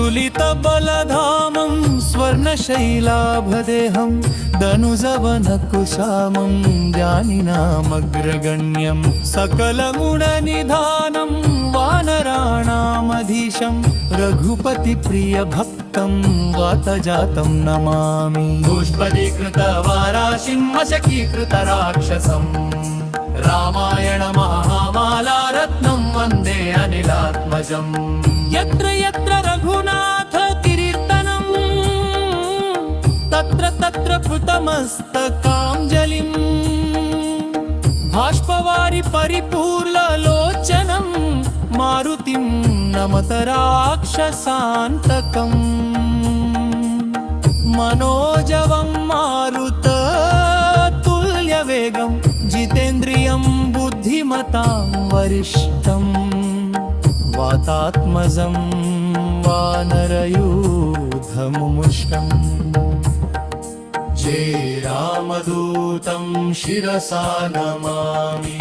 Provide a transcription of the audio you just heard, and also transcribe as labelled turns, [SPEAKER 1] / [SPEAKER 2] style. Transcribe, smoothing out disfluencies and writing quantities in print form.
[SPEAKER 1] तुलितबलधामं स्वर्णशैलाभदेहं दनुजवनकुशामं ज्ञानिनामग्रगण्यं सकलगुणनिधानं वानराणामधीशं रघुपतिप्रियभक्तं वातजातं नमामि। पुष्पदीकृतवाराशिं वशकीकृतराक्षसं रामायणमहामालारत्नं वन्दे अनिलात्मजम्। यत्र यत्र रघुनाथ कीर्तनं तत्र तत्र कृतमस्तकाञ्जलिं बाष्पवारि परिपूर्णलोचनं मारुतिं नमत राक्षसान्तकम्। मनोजवं मारुततुल्यवेगं जितेन्द्रियं बुद्धिमतां वरिष्ठं वातात्मजं वानरयूथमुष्टम्। जय रामदूतं शिरसा नमामि।